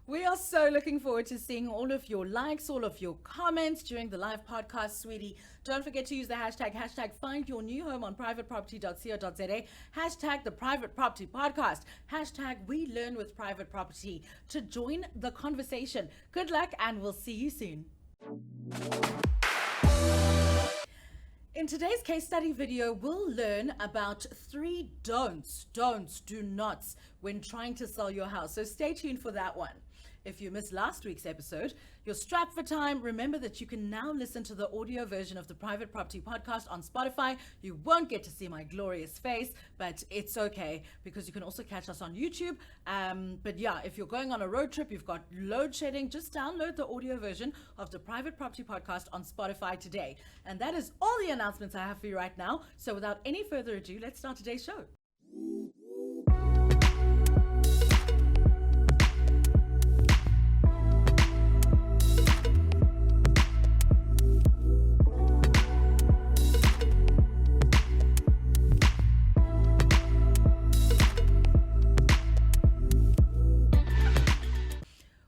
We are so looking forward to seeing all of your likes, all of your comments during the live podcast, sweetie. Don't forget to use the hashtag find your new home on privateproperty.co.za, hashtag the private property podcast, hashtag we learn with private property to join the conversation. Good luck and we'll see you soon. In today's case study video, we'll learn about 3 do nots when trying to sell your house. So stay tuned for that one. If you missed last week's episode, you're strapped for time. Remember that you can now listen to the audio version of the Private Property Podcast on Spotify. You won't get to see my glorious face, but it's okay because you can also catch us on YouTube. But yeah, if you're going on a road trip, you've got load shedding, just download the audio version of the Private Property Podcast on Spotify today. And that is all the announcements I have for you right now. So without any further ado, let's start today's show.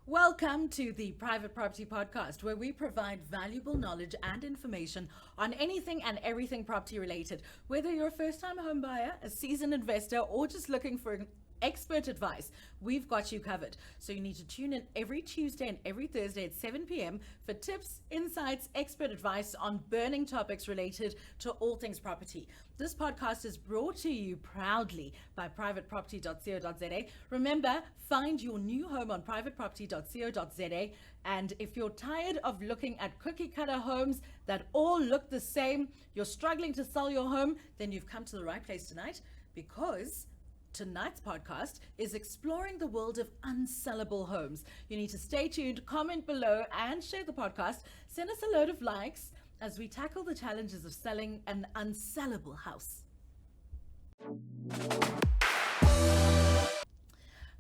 Welcome to the Private Property Podcast, where we provide valuable knowledge and information on anything and everything property related. Whether you're a first-time home buyer, a seasoned investor, or just looking for expert advice, we've got you covered. So you need to tune in every Tuesday and every Thursday at 7 p.m. for tips, insights, expert advice on burning topics related to all things property. This podcast is brought to you proudly by privateproperty.co.za. Remember, find your new home on privateproperty.co.za. And if you're tired of looking at cookie cutter homes that all look the same, you're struggling to sell your home, then you've come to the right place tonight, because tonight's podcast is exploring the world of unsellable homes. You need to stay tuned, comment below, and share the podcast. Send us a load of likes as we tackle the challenges of selling an unsellable house.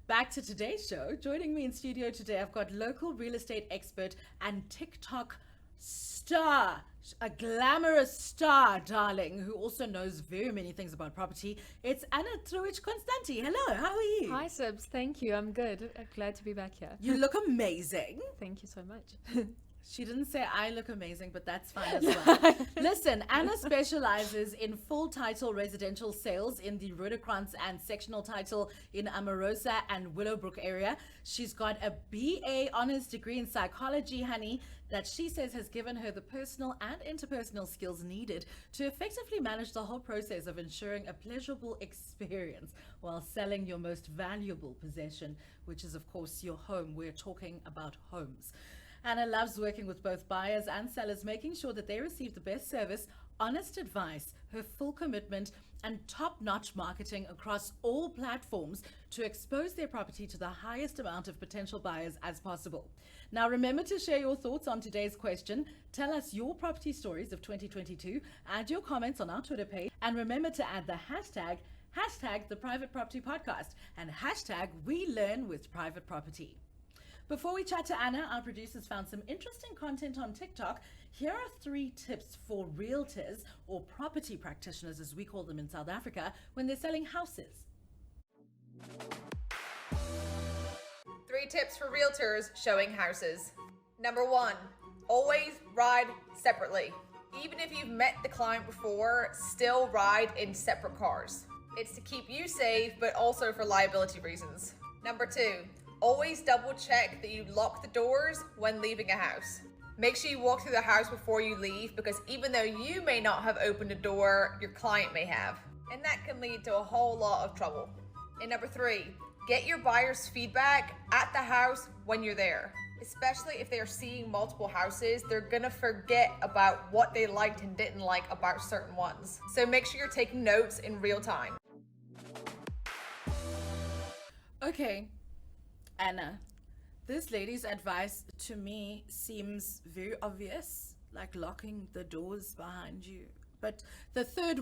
Back to today's show. Joining me in studio today, I've got local real estate expert and TikTok star, a glamorous star, darling, who also knows very many things about property. It's Trujic Cosntanti. Hello, how are you? Hi, Subs. Thank you. I'm good. Glad to be back here. You look amazing. Thank you so much. She didn't say I look amazing, but that's fine as well. Listen, Anna specializes in full title residential sales in the Roodekrans and sectional title in Amarosa and Willowbrook area. She's got a BA honors degree in psychology, honey, that she says has given her the personal and interpersonal skills needed to effectively manage the whole process of ensuring a pleasurable experience while selling your most valuable possession, which is, of course, your home. We're talking about homes. Anna loves working with both buyers and sellers, making sure that they receive the best service, honest advice, her full commitment, and top-notch marketing across all platforms to expose their property to the highest amount of potential buyers as possible. Now, remember to share your thoughts on today's question. Tell us your property stories of 2022. Add your comments on our Twitter page. And remember to add the hashtag the Private Property Podcast, and hashtag we learn with private property. Before we chat to Anna, our producers found some interesting content on TikTok. Here are 3 tips for realtors, or property practitioners as we call them in South Africa, when they're selling houses. 3 tips for realtors showing houses. Number 1, always ride separately. Even if you've met the client before, still ride in separate cars. It's to keep you safe, but also for liability reasons. Number 2, always double check that you lock the doors when leaving a house. Make sure you walk through the house before you leave, because even though you may not have opened a door, your client may have. And that can lead to a whole lot of trouble. And number 3, get your buyer's feedback at the house when you're there. Especially if they are seeing multiple houses, they're gonna forget about what they liked and didn't like about certain ones. So make sure you're taking notes in real time. Okay, Anna, this lady's advice to me seems very obvious, like locking the doors behind you. But the third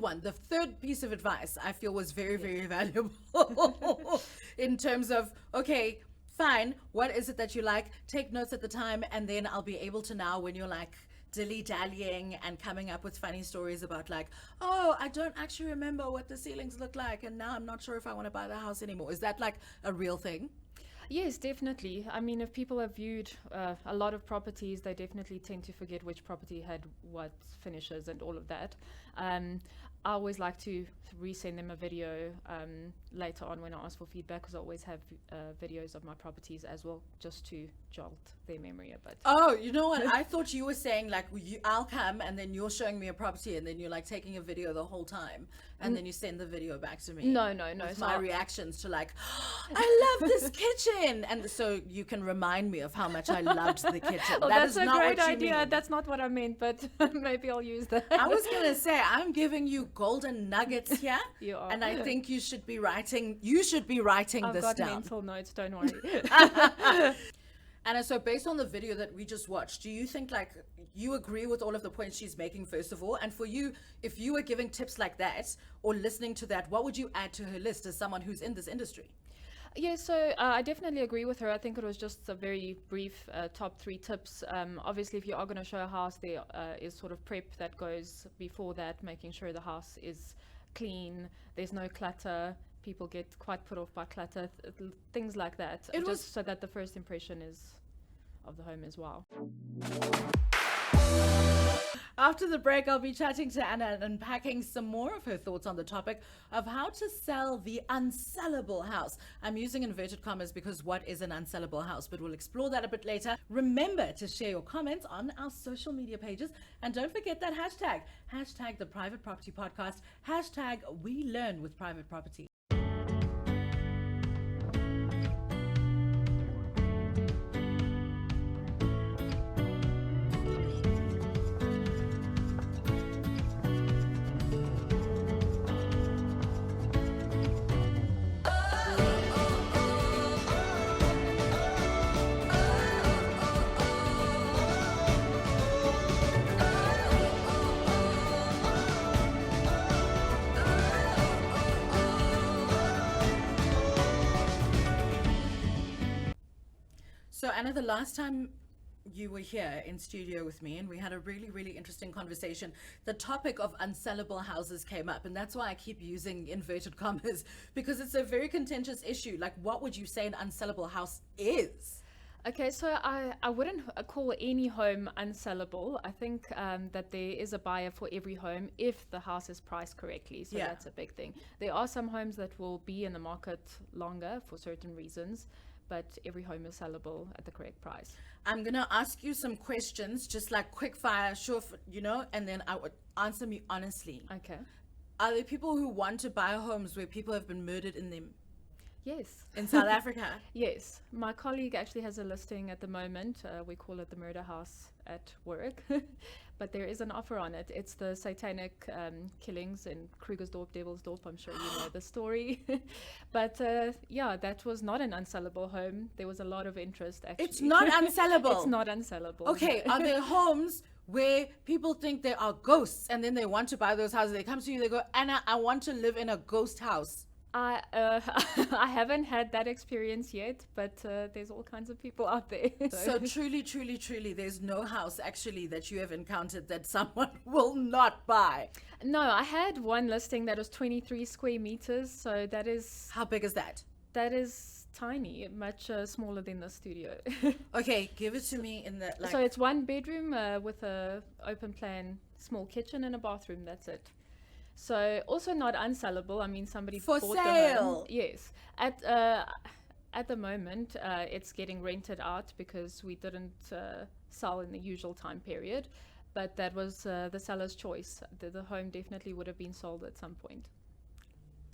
piece of advice I feel was very, very valuable in terms of, okay, fine, what is it that you like? Take notes at the time, and then I'll be able to now, when you're like dilly-dallying and coming up with funny stories about like, oh, I don't actually remember what the ceilings look like, and now I'm not sure if I want to buy the house anymore. Is that like a real thing? Yes, definitely. I mean, if people have viewed a lot of properties, they definitely tend to forget which property had what finishes and all of that. I always like to resend them a video later on when I ask for feedback, because I always have videos of my properties as well, just to jolt their memory a bit. Oh, you know what? I thought you were saying like I'll come and then you're showing me a property and then you're like taking a video the whole time and then you send the video back to me. No. With So my reactions to like, I love this kitchen, and so you can remind me of how much I loved the kitchen. well, That that's is a not great what you idea. mean. That's not what I meant, but maybe I'll use that. I was gonna say I'm giving you golden nuggets here, You are. and I think you should be writing. You should be writing I've this got down. mental notes, don't worry. And so based on the video that we just watched, do you think like you agree with all of the points she's making, first of all? And for you, if you were giving tips like that or listening to that, what would you add to her list as someone who's in this industry? Yeah, so I definitely agree with her. I think it was just a very brief top 3 tips. Obviously, if you are going to show a house, there is sort of prep that goes before that, making sure the house is clean, there's no clutter. People get quite put off by clutter, things like that. It just was- so that the first impression is of the home as well. After the break, I'll be chatting to Anna and unpacking some more of her thoughts on the topic of how to sell the unsellable house. I'm using inverted commas because what is an unsellable house? But we'll explore that a bit later. Remember to share your comments on our social media pages. And don't forget that hashtag. Hashtag the Private Property Podcast. Hashtag we learn with private property. So Anna, the last time you were here in studio with me and we had a really, really interesting conversation, the topic of unsellable houses came up, and that's why I keep using inverted commas, because it's a very contentious issue. Like, what would you say an unsellable house is? Okay, so I wouldn't call any home unsellable. I think that there is a buyer for every home if the house is priced correctly. So Yeah. that's a big thing. There are some homes that will be in the market longer for certain reasons, but every home is sellable at the correct price. I'm going to ask you some questions, just like quick fire, sure, and then I would answer me honestly. Okay. Are there people who want to buy homes where people have been murdered in them Yes. in South Africa? Yes. My colleague actually has a listing at the moment. We call it the murder house at work. But there is an offer on it. It's the satanic killings in Krugersdorp, Devilsdorp. I'm sure you know the story. But yeah, that was not an unsellable home. There was a lot of interest, actually. It's not unsellable. It's not unsellable. Okay, are there homes where people think there are ghosts and then they want to buy those houses? They come to you, they go, Anna, I want to live in a ghost house. I I haven't had that experience yet, but there's all kinds of people out there. So truly, there's no house actually that you have encountered that someone will not buy. No, I had one listing that was 23 square meters. So that is How big is that? tiny, much smaller than the studio. Okay, give it to me in the like. So it's 1 bedroom with a open plan small kitchen and a bathroom. That's it. So also not unsellable. I mean, somebody For bought the sale. home. Yes. At the moment, it's getting rented out because we didn't sell in the usual time period. But that was the seller's choice. The home definitely would have been sold at some point.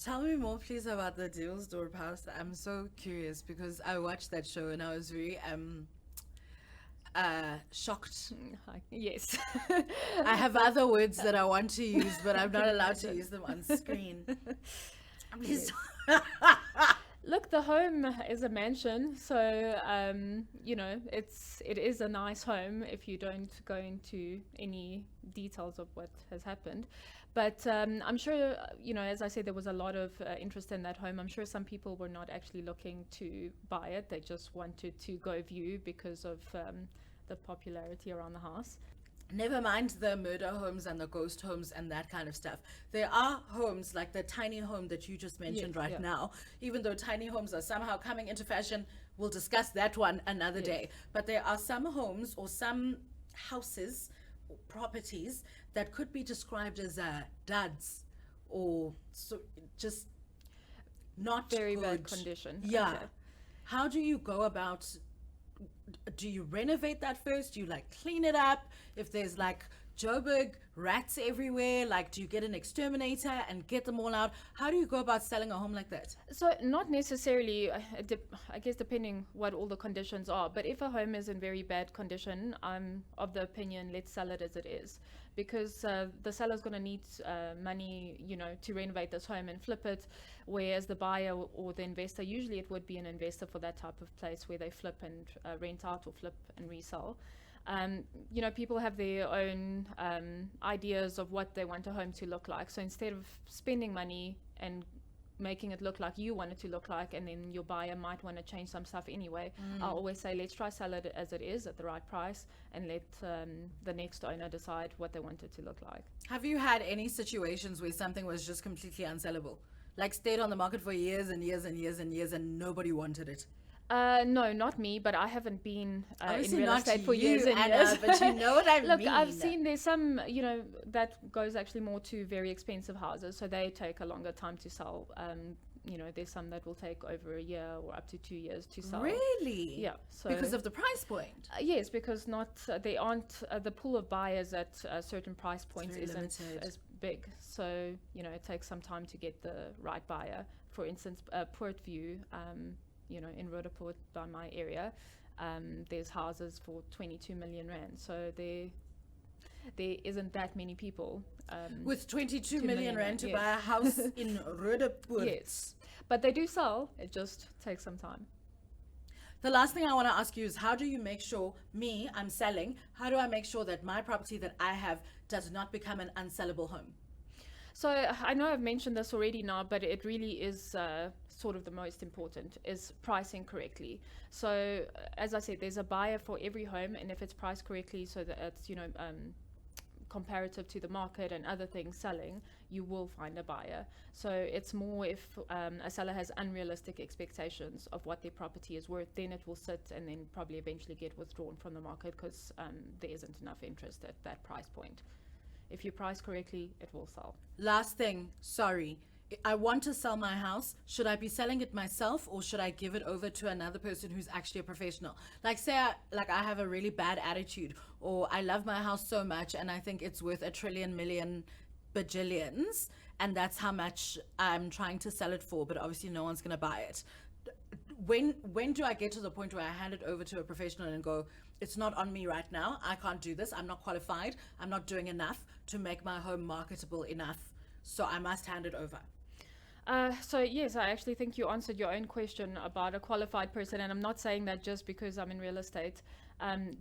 Tell me more, please, about the Devilsdorp house. I'm so curious because I watched that show and I was very shocked. Yes. I have other words that I want to use, but I'm not allowed to use them on screen. Please. Look, the home is a mansion, so it is a nice home if you don't go into any details of what has happened. But I'm sure, as I said, there was a lot of interest in that home. I'm sure some people were not actually looking to buy it. They just wanted to go view because of the popularity around the house. Never mind the murder homes and the ghost homes and that kind of stuff. There are homes like the tiny home that you just mentioned Yes, right yeah. now. Even though tiny homes are somehow coming into fashion, we'll discuss that one another day. But there are some homes or some houses or properties that could be described as duds, or so just not Very good. bad condition. Yeah. Okay. How do you go about? Do you renovate that first? Do you like clean it up? If there's like Joburg rats everywhere, like do you get an exterminator and get them all out? How do you go about selling a home like that? So not necessarily, I guess depending what all the conditions are, but if a home is in very bad condition, I'm of the opinion, let's sell it as it is, because the seller's going to need money, to renovate this home and flip it, whereas the buyer or the investor, usually it would be an investor for that type of place where they flip and rent out or flip and resell. People have their own ideas of what they want a home to look like. So instead of spending money and making it look like you want it to look like, and then your buyer might want to change some stuff anyway, I always say, let's try sell it as it is at the right price, and let the next owner decide what they want it to look like. Have you had any situations where something was just completely unsellable? Like stayed on the market for years and years and years and years and nobody wanted it? No, not me, but I haven't been in Obviously real not estate for you, years and Anna, years. but you know what I Look, mean. I've seen there's some, that goes actually more to very expensive houses, so they take a longer time to sell. There's some that will take over a year or up to 2 years to sell. Really? Yeah. So Because of the price point? yes, because they aren't the pool of buyers at certain price points very isn't limited. as big. So it takes some time to get the right buyer. For instance, Port View, in Roodepoort by my area, there's houses for 22 million rand. So there isn't that many people With 22 2 million rand to yes. buy a house in Roodepoort. Yes, but they do sell. It just takes some time. The last thing I want to ask you is, how do you make sure, I'm selling, how do I make sure that my property that I have does not become an unsellable home? So I know I've mentioned this already now, but it really is sort of the most important, is pricing correctly. So as I said, there's a buyer for every home, and if it's priced correctly, so that it's comparative to the market and other things selling, you will find a buyer. So it's more if a seller has unrealistic expectations of what their property is worth, then it will sit and then probably eventually get withdrawn from the market because there isn't enough interest at that price point. If you price correctly, it will sell. Last thing, sorry. I want to sell my house. Should I be selling it myself, or should I give it over to another person who's actually a professional? Like say I have a really bad attitude, or I love my house so much and I think it's worth 1 trillion million bajillions, and that's how much I'm trying to sell it for, but obviously no one's going to buy it. When do I get to the point where I hand it over to a professional and go, it's not on me right now, I can't do this, I'm not qualified, I'm not doing enough to make my home marketable enough, so I must hand it over? So yes, I actually think you answered your own question about a qualified person, and I'm not saying that just because I'm in real estate.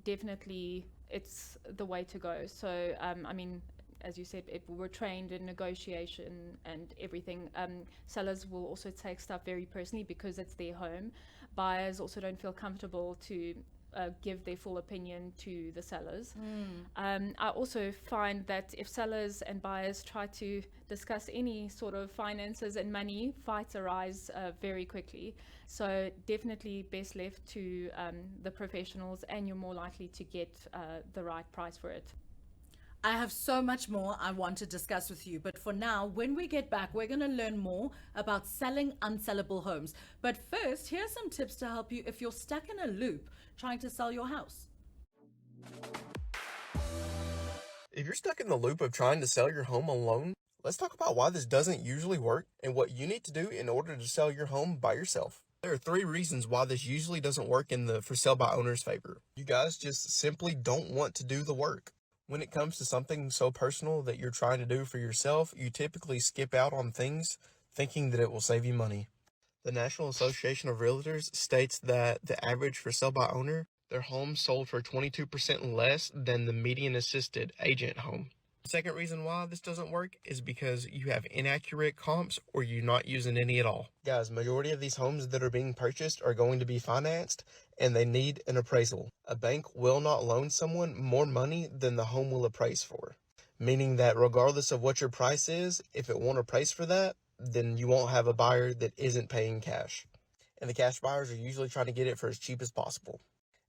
Definitely it's the way to go. So as you said, we're trained in negotiation and everything. Sellers will also take stuff very personally because it's their home. Buyers also don't feel comfortable to give their full opinion to the sellers. I also find that if sellers and buyers try to discuss any sort of finances and money, fights arise very quickly. So definitely best left to the professionals, and you're more likely to get the right price for it. I have so much more I want to discuss with you, but for now, when we get back, we're going to learn more about selling unsellable homes. But first, here's some tips to help you if you're stuck in a loop trying to sell your house. If you're stuck in the loop of trying to sell your home alone, let's talk about why this doesn't usually work and what you need to do in order to sell your home by yourself. There are 3 reasons why this usually doesn't work in the for sale by owner's favor. You guys just simply don't want to do the work. When it comes to something so personal that you're trying to do for yourself, you typically skip out on things thinking that it will save you money. The National Association of Realtors states that the average for sale by owner, their home sold for 22% less than the median assisted agent home. The second reason why this doesn't work is because you have inaccurate comps or you're not using any at all. Guys, majority of these homes that are being purchased are going to be financed and they need an appraisal. A bank will not loan someone more money than the home will appraise for. Meaning that regardless of what your price is, if it won't appraise for that, then you won't have a buyer that isn't paying cash. and the cash buyers are usually trying to get it for as cheap as possible.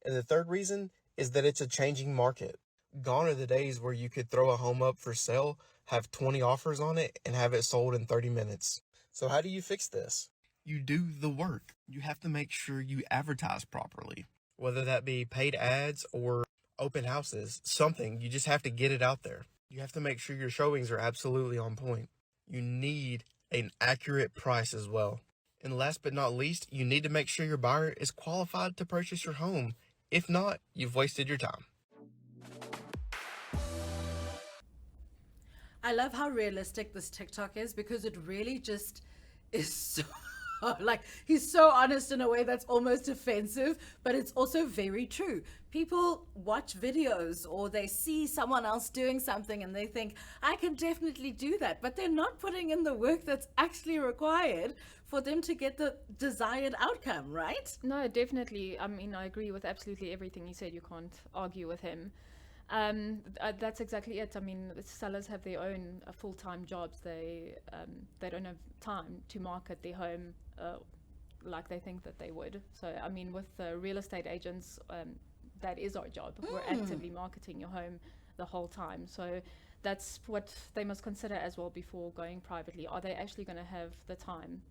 And the third reason is that it's a changing market. Gone are the days where you could throw a home up for sale, have 20 offers on it, and have it sold in 30 minutes. So how do you fix this? You do the work. You have to make sure you advertise properly. Whether that be paid ads or open houses, something, you just have to get it out there. You have to make sure your showings are absolutely on point. You need an accurate price as well. And last but not least, you need to make sure your buyer is qualified to purchase your home. If not, you've wasted your time. I love how realistic this TikTok is because it really just is so like he's so honest in a way that's almost offensive, but it's also very true. People watch videos or they see someone else doing something and they think, I can definitely do that, but they're not putting in the work that's actually required for them to get the desired outcome, right? No, definitely. I mean, I agree with absolutely everything he said. You can't argue with him. That's exactly it. I mean, the sellers have their own full-time jobs. They don't have time to market their home like they think that they would. So, I mean, with real estate agents, that is our job. We're actively marketing your home the whole time. So that's what they must consider as well before going privately. Are they actually going to have the time,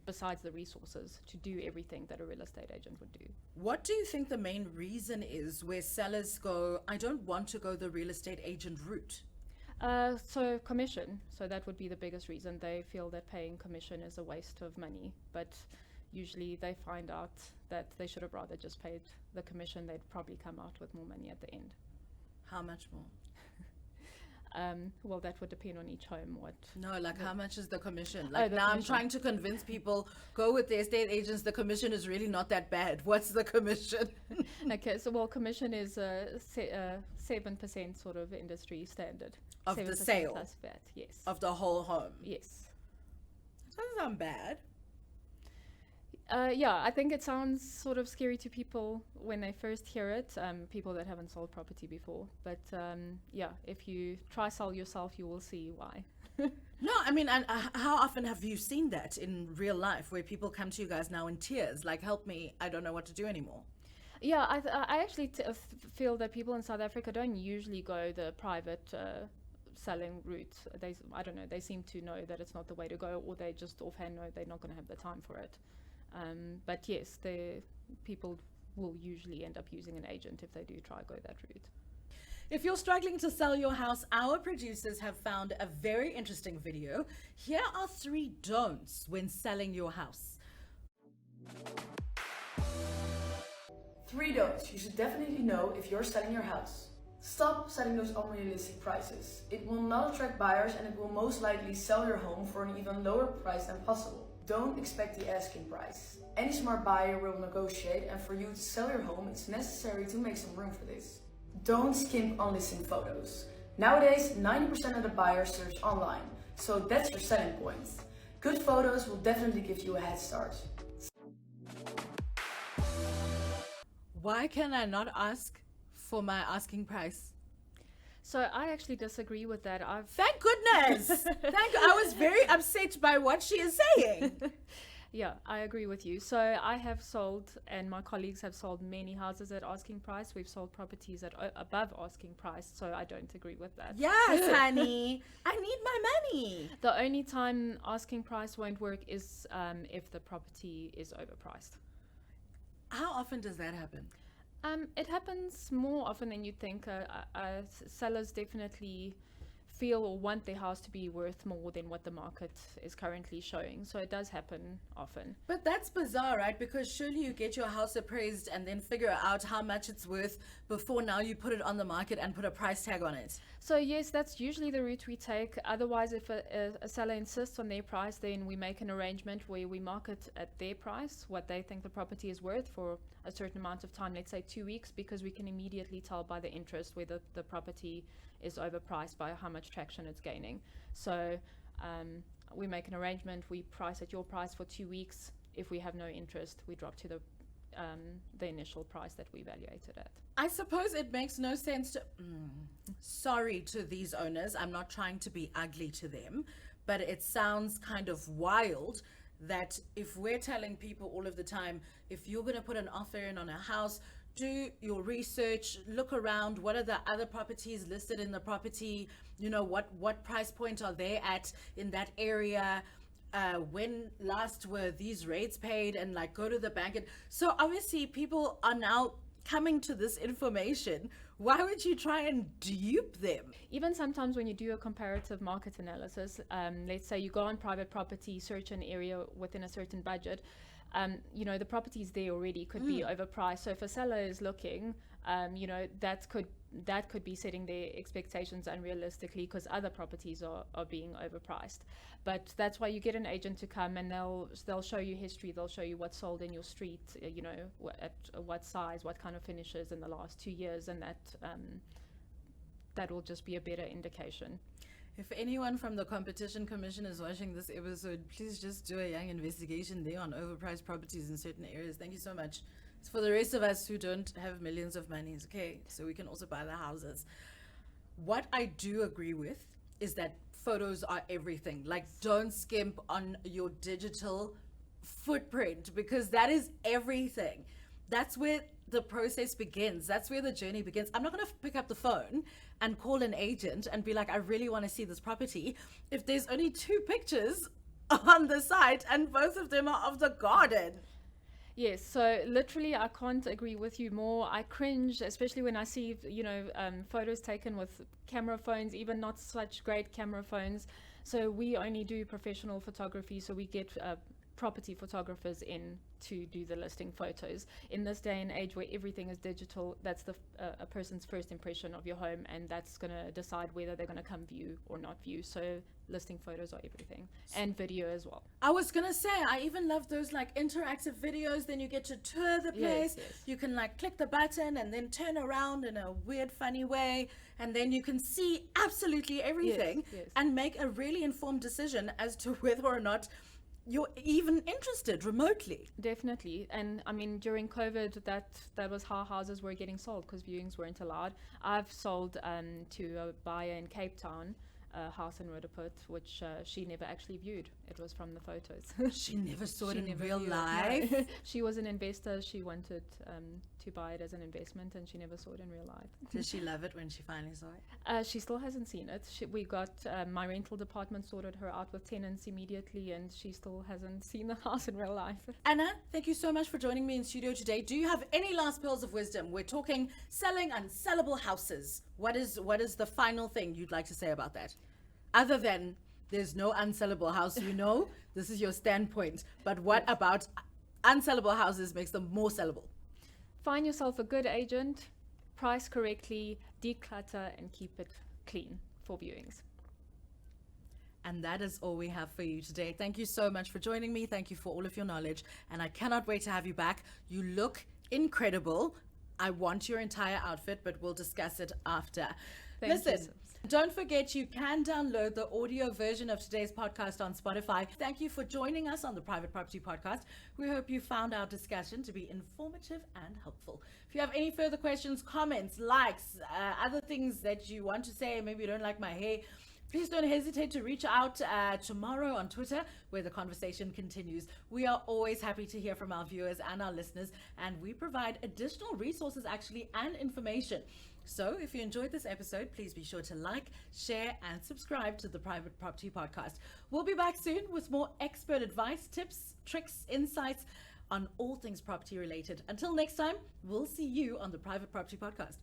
besides the resources, to do everything that a real estate agent would do? What do you think the main reason is where sellers go, I don't want to go the real estate agent route? So commission. So that would be the biggest reason. They feel that paying commission is a waste of money, but usually they find out that they should have rather just paid the commission. They'd probably come out with more money at the end. How much more? Well, that would depend on each home. No, like how much is the commission? Like the now commission. I'm trying to convince people, go with the estate agents, the commission is really not that bad. What's the commission? Okay, so well, commission is 7% sort of industry standard. Of the 7% sale? plus VAT, yes. Of the whole home? Yes. Doesn't sound bad. Yeah, I think it sounds sort of scary to people when they first hear it, people that haven't sold property before. But yeah, if you try sell yourself, you will see why. No, I mean, and how often have you seen that in real life where people come to you guys now in tears, like, help me, I don't know what to do anymore? Yeah, I actually feel that people in South Africa don't usually go the private selling route. I don't know, they seem to know that it's not the way to go, or they just offhand know they're not going to have the time for it. But yes, people will usually end up using an agent if they do try go that route. If you're struggling to sell your house, our producers have found a very interesting video. Here are 3 don'ts when selling your house. 3 don'ts you should definitely know if you're selling your house. Stop setting those unrealistic prices. It will not attract buyers and it will most likely sell your home for an even lower price than possible. Don't expect the asking price. Any smart buyer will negotiate, and for you to sell your home, it's necessary to make some room for this. Don't skimp on listing photos. Nowadays, 90% of the buyers search online, so that's your selling point. Good photos will definitely give you a head start. Why can I not ask for my asking price? So I actually disagree with that. Thank goodness. I was very upset by what she is saying. Yeah, I agree with you. So I have sold, and my colleagues have sold many houses at asking price. We've sold properties at above asking price, so I don't agree with that. Yes, honey. I need my money. The only time asking price won't work is if the property is overpriced. How often does that happen? It happens more often than you'd think. Sellers definitely feel or want their house to be worth more than what the market is currently showing. So it does happen often. But that's bizarre, right? Because surely you get your house appraised and then figure out how much it's worth before now you put it on the market and put a price tag on it. So yes, that's usually the route we take. Otherwise, if a seller insists on their price, then we make an arrangement where we market at their price, what they think the property is worth for a certain amount of time, let's say 2 weeks, because we can immediately tell by the interest whether the property is overpriced by how much traction it's gaining. So we make an arrangement, we price at your price for 2 weeks. If we have no interest, we drop to the initial price that we evaluated at. I suppose it makes no sense to... Sorry to these owners, I'm not trying to be ugly to them, but it sounds kind of wild that if we're telling people all of the time, if you're going to put an offer in on a house, do your research, look around, what are the other properties listed in the property, you know, what price point are they at in that area, when last were these rates paid, and like go to the bank. And so obviously people are now coming to this information. Why would you try and dupe them? Even sometimes when you do a comparative market analysis, let's say you go on private property, search an area within a certain budget, you know, the properties there already could be overpriced. So if a seller is looking, you know, that could be setting their expectations unrealistically because other properties are being overpriced. But that's why you get an agent to come, and they'll show you history, they'll show you what's sold in your street, you know, at what size, what kind of finishes in the last 2 years, and that will just be a better indication. If anyone from the Competition Commission is watching this episode, please just do a young investigation there on overpriced properties in certain areas. Thank you so much. It's for the rest of us who don't have millions of monies, okay? So we can also buy the houses. What I do agree with is that photos are everything. Like, don't skimp on your digital footprint, because that is everything. That's where the process begins. That's where the journey begins. I'm not going to pick up the phone and call an agent and be like, I really want to see this property, if there's only 2 pictures on the site and both of them are of the garden. Yes, so literally I can't agree with you more. I cringe, especially when I see, you know, photos taken with camera phones, even not such great camera phones. So we only do professional photography, so we get property photographers in to do the listing photos. In this day and age where everything is digital, that's a person's first impression of your home, and that's going to decide whether they're going to come view or not view. So listing photos are everything, and video as well. I was gonna say, I even love those like interactive videos. Then you get to tour the place. Yes. You can like click the button and then turn around in a weird, funny way, and then you can see absolutely everything Yes. and make a really informed decision as to whether or not you're even interested remotely. Definitely. And I mean, during COVID, that was how houses were getting sold, because viewings weren't allowed. I've sold to a buyer in Cape Town a house in Roodepoort, which she never actually viewed. It was from the photos. She never saw it She in never real viewed it, life. no. She was an investor. She wanted to buy it as an investment, and she never saw it in real life. Did she love it when she finally saw it? She still hasn't seen it. We got my rental department sorted her out with tenants immediately, and she still hasn't seen the house in real life. Anna, thank you so much for joining me in studio today. Do you have any last pearls of wisdom? We're talking selling unsellable houses. What is the final thing you'd like to say about that? Other than there's no unsellable house, you know, this is your standpoint. But what about unsellable houses makes them more sellable? Find yourself a good agent, price correctly, declutter, and keep it clean for viewings. And that is all we have for you today. Thank you so much for joining me. Thank you for all of your knowledge. And I cannot wait to have you back. You look incredible. I want your entire outfit, but we'll discuss it after. Listen, don't forget you can download the audio version of today's podcast on Spotify. Thank you for joining us on the Private Property Podcast. We hope you found our discussion to be informative and helpful. If you have any further questions, comments, likes, other things that you want to say, maybe you don't like my hair, please don't hesitate to reach out tomorrow on Twitter, where the conversation continues. We are always happy to hear from our viewers and our listeners, and we provide additional resources actually and information. So if you enjoyed this episode, please be sure to like, share, and subscribe to the Private Property Podcast. We'll be back soon with more expert advice, tips, tricks, insights on all things property related. Until next time, we'll see you on the Private Property Podcast.